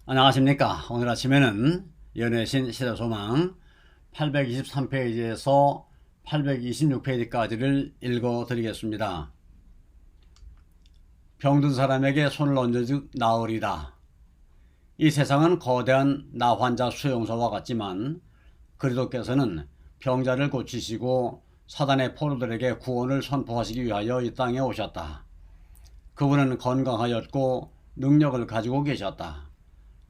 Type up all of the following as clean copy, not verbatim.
안녕하십니까. 오늘 아침에는 연애신 시대소망 823페이지에서 826페이지까지를 읽어 드리겠습니다. 병든 사람에게 손을 얹어즉 나으리다. 이 세상은 거대한 나환자 수용소와 같지만 그리스도께서는 병자를 고치시고 사단의 포로들에게 구원을 선포하시기 위하여 이 땅에 오셨다. 그분은 건강하였고 능력을 가지고 계셨다.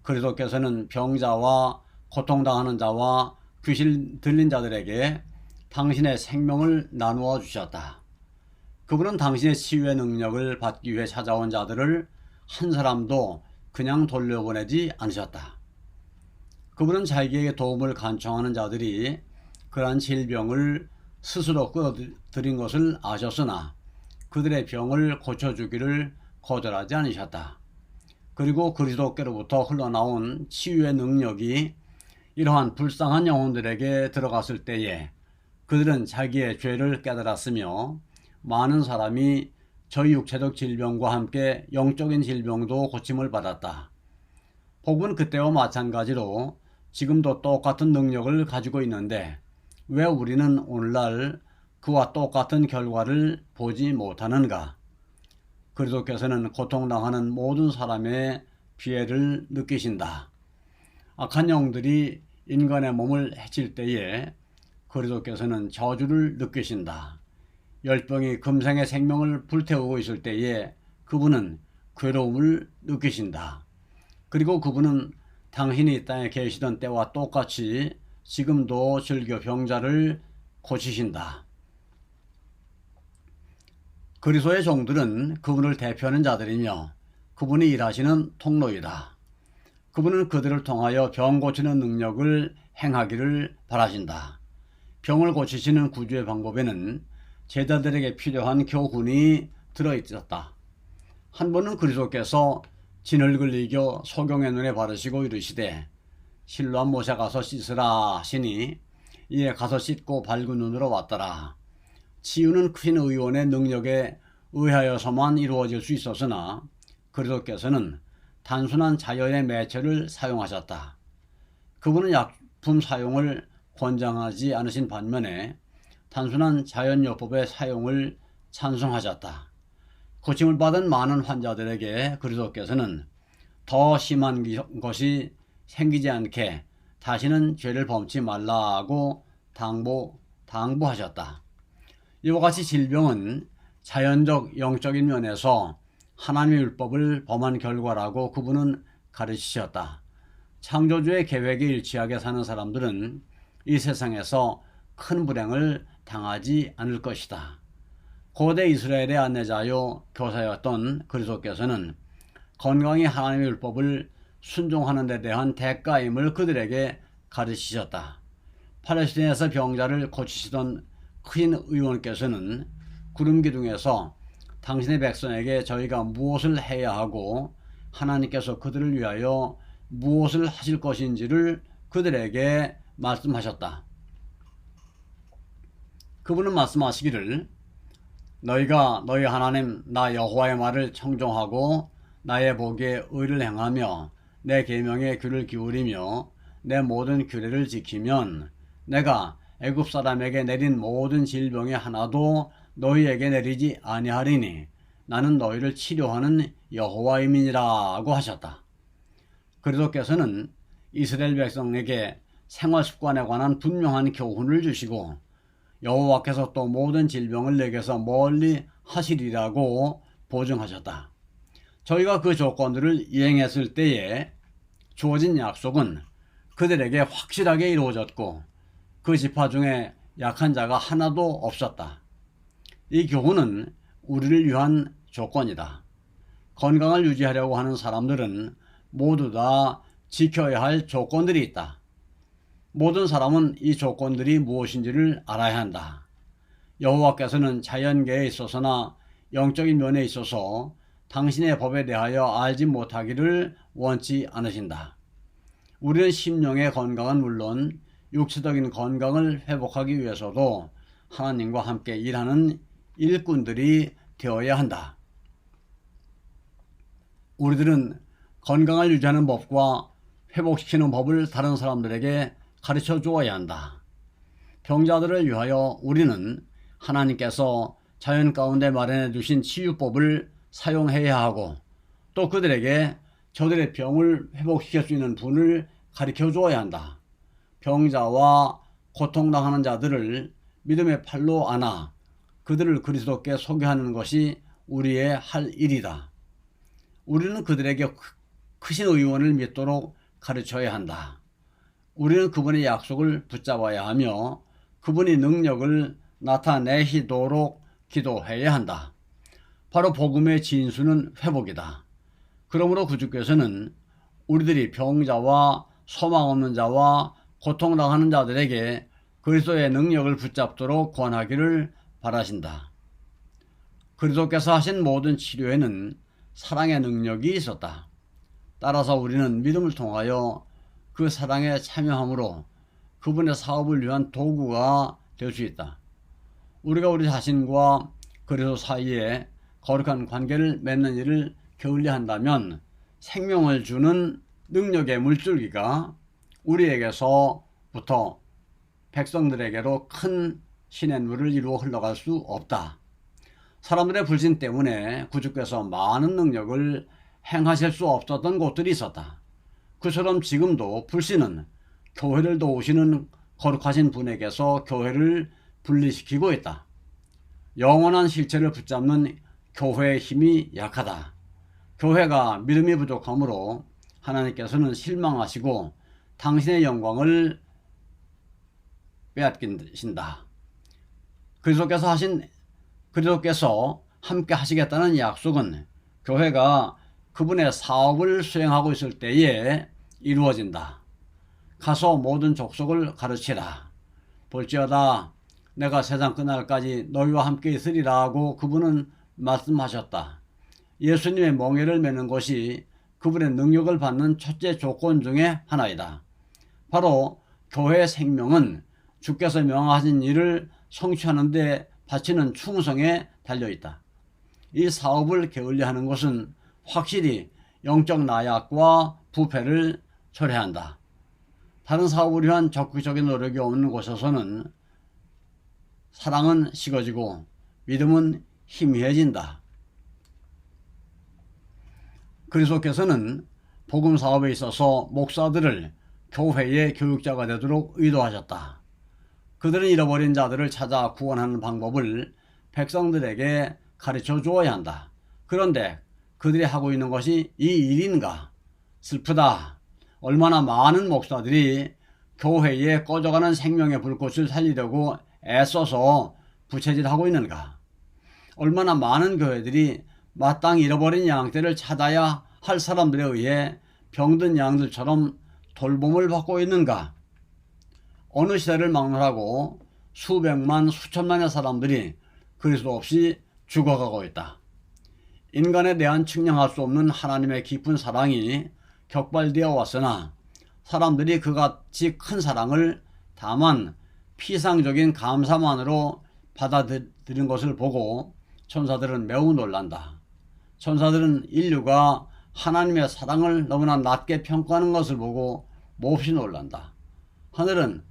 그리스도께서는 병자와 고통당하는 자와 귀신 들린 자들에게 당신의 생명을 나누어 주셨다. 그분은 당신의 치유의 능력을 받기 위해 찾아온 자들을 한 사람도 그냥 돌려보내지 않으셨다. 그분은 자기에게 도움을 간청하는 자들이 그러한 질병을 스스로 끌어들인 것을 아셨으나 그들의 병을 고쳐주기를 거절하지 않으셨다. 그리고 그리스도께로부터 흘러나온 치유의 능력이 이러한 불쌍한 영혼들에게 들어갔을 때에 그들은 자기의 죄를 깨달았으며 많은 사람이 저희 육체적 질병과 함께 영적인 질병도 고침을 받았다. 복음은 그때와 마찬가지로 지금도 똑같은 능력을 가지고 있는데 왜 우리는 오늘날 그와 똑같은 결과를 보지 못하는가? 그리스도께서는 고통당하는 모든 사람의 피해를 느끼신다. 악한 영들이 인간의 몸을 해칠 때에 그리스도께서는 저주를 느끼신다. 열병이 금생의 생명을 불태우고 있을 때에 그분은 괴로움을 느끼신다. 그리고 그분은 당신이 이 땅에 계시던 때와 똑같이 지금도 즐겨 병자를 고치신다. 그리스도의 종들은 그분을 대표하는 자들이며 그분이 일하시는 통로이다. 그분은 그들을 통하여 병 고치는 능력을 행하기를 바라신다. 병을 고치시는 구주의 방법에는 제자들에게 필요한 교훈이 들어있었다. 한 번은 그리스도께서 진흙을 이겨 소경의 눈에 바르시고 이르시되 실로암 못에 가서 씻으라 하시니 이에 가서 씻고 밝은 눈으로 왔더라. 치유는 큰 의원의 능력에 의하여서만 이루어질 수 있었으나 그리스도께서는 단순한 자연의 매체를 사용하셨다. 그분은 약품 사용을 권장하지 않으신 반면에 단순한 자연요법의 사용을 찬성하셨다. 고침을 받은 많은 환자들에게 그리스도께서는 더 심한 것이 생기지 않게 다시는 죄를 범치 말라고 당부하셨다. 이와 같이 질병은 자연적 영적인 면에서 하나님의 율법을 범한 결과라고 그분은 가르치셨다. 창조주의 계획에 일치하게 사는 사람들은 이 세상에서 큰 불행을 당하지 않을 것이다. 고대 이스라엘의 안내자요 교사였던 그리스도께서는 건강히 하나님의 율법을 순종하는 데 대한 대가임을 그들에게 가르치셨다. 팔레스틴에서 병자를 고치시던 큰 의원께서는 구름 기둥에서 당신의 백성에게 저희가 무엇을 해야 하고 하나님께서 그들을 위하여 무엇을 하실 것인지를 그들에게 말씀하셨다. 그분은 말씀하시기를 너희가 너희 하나님 나 여호와의 말을 청종하고 나의 보기에 의를 행하며 내 계명에 귀를 기울이며 내 모든 규례를 지키면 내가 애굽 사람에게 내린 모든 질병의 하나도 너희에게 내리지 아니하리니 나는 너희를 치료하는 여호와임이니라고 하셨다. 그리스도께서는 이스라엘 백성에게 생활 습관에 관한 분명한 교훈을 주시고 여호와께서 또 모든 질병을 내게서 멀리 하시리라고 보증하셨다. 저희가 그 조건들을 이행했을 때에 주어진 약속은 그들에게 확실하게 이루어졌고 그 지파 중에 약한 자가 하나도 없었다. 이 교훈은 우리를 위한 조건이다. 건강을 유지하려고 하는 사람들은 모두 다 지켜야 할 조건들이 있다. 모든 사람은 이 조건들이 무엇인지를 알아야 한다. 여호와께서는 자연계에 있어서나 영적인 면에 있어서 당신의 법에 대하여 알지 못하기를 원치 않으신다. 우리는 심령의 건강은 물론 육체적인 건강을 회복하기 위해서도 하나님과 함께 일하는 일꾼들이 되어야 한다. 우리들은 건강을 유지하는 법과 회복시키는 법을 다른 사람들에게 가르쳐 주어야 한다. 병자들을 위하여 우리는 하나님께서 자연 가운데 마련해 두신 치유법을 사용해야 하고 또 그들에게 저들의 병을 회복시킬 수 있는 분을 가르쳐 주어야 한다. 병자와 고통당하는 자들을 믿음의 팔로 안아 그들을 그리스도께 소개하는 것이 우리의 할 일이다. 우리는 그들에게 크신 의원을 믿도록 가르쳐야 한다. 우리는 그분의 약속을 붙잡아야 하며 그분의 능력을 나타내시도록 기도해야 한다. 바로 복음의 진수는 회복이다. 그러므로 구주께서는 우리들이 병자와 소망 없는 자와 고통당하는 자들에게 그리스도의 능력을 붙잡도록 권하기를 바라신다. 그리스도께서 하신 모든 치료에는 사랑의 능력이 있었다. 따라서 우리는 믿음을 통하여 그 사랑에 참여함으로 그분의 사업을 위한 도구가 될 수 있다. 우리가 우리 자신과 그리스도 사이에 거룩한 관계를 맺는 일을 게을리한다면 생명을 주는 능력의 물줄기가 우리에게서부터 백성들에게로 큰 시냇물을 이루어 흘러갈 수 없다. 사람들의 불신 때문에 구주께서 많은 능력을 행하실 수 없었던 곳들이 있었다. 그처럼 지금도 불신은 교회를 도우시는 거룩하신 분에게서 교회를 분리시키고 있다. 영원한 실체를 붙잡는 교회의 힘이 약하다. 교회가 믿음이 부족하므로 하나님께서는 실망하시고 당신의 영광을 빼앗기신다. 그리스도께서 함께 하시겠다는 약속은 교회가 그분의 사업을 수행하고 있을 때에 이루어진다. 가서 모든 족속을 가르치라. 볼지어다 내가 세상 끝날까지 너희와 함께 있으리라 하고 그분은 말씀하셨다. 예수님의 멍에를 매는 것이 그분의 능력을 받는 첫째 조건 중에 하나이다. 바로 교회의 생명은 주께서 명하신 일을 성취하는 데 바치는 충성에 달려있다. 이 사업을 게을리하는 것은 확실히 영적 나약과 부패를 초래한다. 다른 사업을 위한 적극적인 노력이 없는 곳에서는 사랑은 식어지고 믿음은 희미해진다. 그리스도께서는 복음 사업에 있어서 목사들을 교회의 교육자가 되도록 의도하셨다. 그들은 잃어버린 자들을 찾아 구원하는 방법을 백성들에게 가르쳐 주어야 한다. 그런데 그들이 하고 있는 것이 이 일인가? 슬프다. 얼마나 많은 목사들이 교회에 꺼져가는 생명의 불꽃을 살리려고 애써서 부채질하고 있는가? 얼마나 많은 교회들이 마땅히 잃어버린 양떼를 찾아야 할 사람들에 의해 병든 양들처럼 돌봄을 받고 있는가? 어느 시대를 막론하고 수백만 수천만의 사람들이 그리스도 없이 죽어가고 있다. 인간에 대한 측량할 수 없는 하나님의 깊은 사랑이 격발되어 왔으나 사람들이 그같이 큰 사랑을 다만 피상적인 감사만으로 받아들인 것을 보고 천사들은 매우 놀란다. 천사들은 인류가 하나님의 사랑을 너무나 낮게 평가하는 것을 보고 몹시 놀란다. 하늘은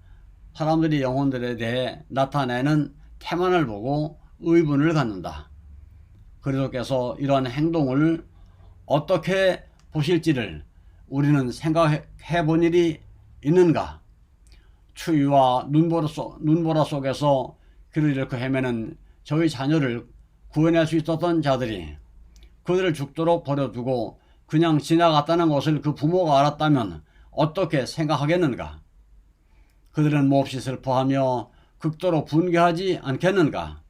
사람들이 영혼들에 대해 나타내는 태만을 보고 의분을 갖는다. 그리스도께서 이러한 행동을 어떻게 보실지를 우리는 생각해 본 일이 있는가? 추위와 눈보라 속에서 길을 잃고 헤매는 저희 자녀를 구해낼 수 있었던 자들이 그들을 죽도록 버려두고 그냥 지나갔다는 것을 그 부모가 알았다면 어떻게 생각하겠는가? 그들은 몹시 슬퍼하며 극도로 분개하지 않겠는가?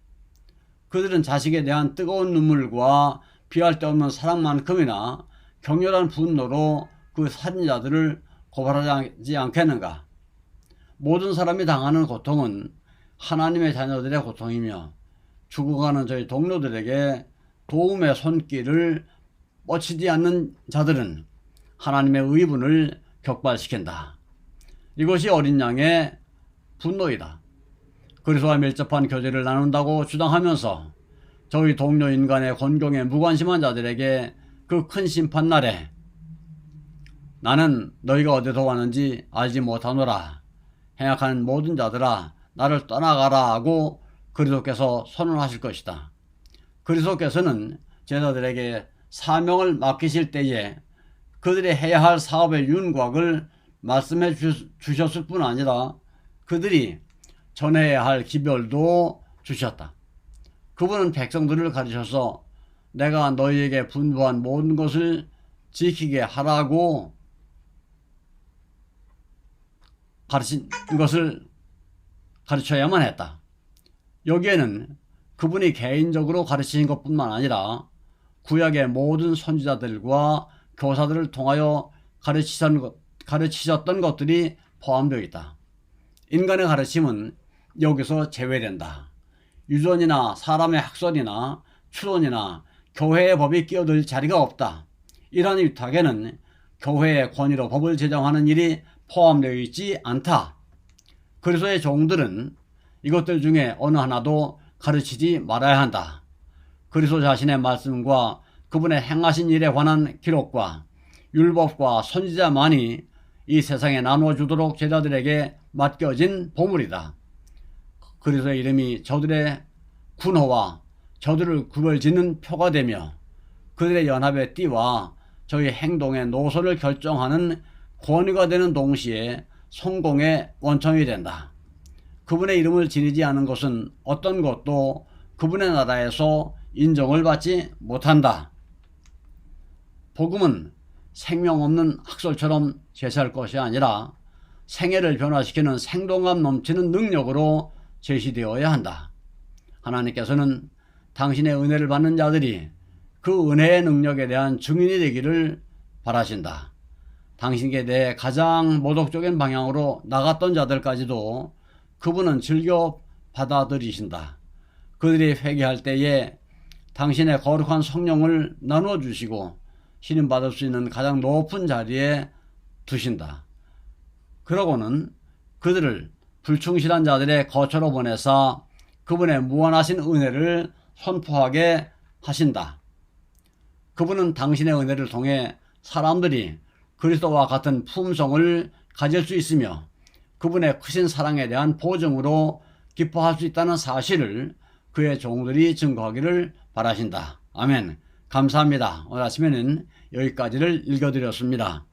그들은 자식에 대한 뜨거운 눈물과 비할 데 없는 사랑만큼이나 격렬한 분노로 그 살인자들을 고발하지 않겠는가? 모든 사람이 당하는 고통은 하나님의 자녀들의 고통이며 죽어가는 저희 동료들에게 도움의 손길을 뻗치지 않는 자들은 하나님의 의분을 격발시킨다. 이것이 어린 양의 분노이다. 그리스도와 밀접한 교제를 나눈다고 주장하면서 저희 동료 인간의 곤경에 무관심한 자들에게 그 큰 심판날에 나는 너희가 어디서 왔는지 알지 못하노라. 행악하는 모든 자들아 나를 떠나가라 하고 그리스도께서 선언하실 것이다. 그리스도께서는 제자들에게 사명을 맡기실 때에 그들이 해야 할 사업의 윤곽을 말씀해 주셨을 뿐 아니라 그들이 전해야 할 기별도 주셨다. 그분은 백성들을 가르쳐서 내가 너희에게 분부한 모든 것을 지키게 하라고 가르친 것을 가르쳐야만 했다. 여기에는 그분이 개인적으로 가르치신 것뿐만 아니라 구약의 모든 선지자들과 교사들을 통하여 가르치셨던 것들이 포함되어 있다. 인간의 가르침은 여기서 제외된다. 유전이나 사람의 학설이나 추론이나 교회의 법이 끼어들 자리가 없다. 이러한 위탁에는 교회의 권위로 법을 제정하는 일이 포함되어 있지 않다. 그리스도의 종들은 이것들 중에 어느 하나도 가르치지 말아야 한다. 그리스도 자신의 말씀과 그분의 행하신 일에 관한 기록과 율법과 선지자만이 이 세상에 나눠주도록 제자들에게 맡겨진 보물이다. 그리스도의 이름이 저들의 군호와 저들을 구별짓는 표가 되며 그들의 연합의 띠와 저희 행동의 노선을 결정하는 권위가 되는 동시에 성공의 원천이 된다. 그분의 이름을 지니지 않은 것은 어떤 것도 그분의 나라에서 인정을 받지 못한다. 복음은 생명 없는 학설처럼 제시할 것이 아니라 생애를 변화시키는 생동감 넘치는 능력으로 제시되어야 한다. 하나님께서는 당신의 은혜를 받는 자들이 그 은혜의 능력에 대한 증인이 되기를 바라신다. 당신께 대해 가장 모독적인 방향으로 나갔던 자들까지도 그분은 즐겨 받아들이신다. 그들이 회개할 때에 당신의 거룩한 성령을 나눠주시고 신임받을 수 있는 가장 높은 자리에 두신다. 그러고는 그들을 불충실한 자들의 거처로 보내사 그분의 무한하신 은혜를 선포하게 하신다. 그분은 당신의 은혜를 통해 사람들이 그리스도와 같은 품성을 가질 수 있으며 그분의 크신 사랑에 대한 보증으로 기뻐할 수 있다는 사실을 그의 종들이 증거하기를 바라신다. 아멘. 감사합니다. 오늘 아침에는 여기까지를 읽어드렸습니다.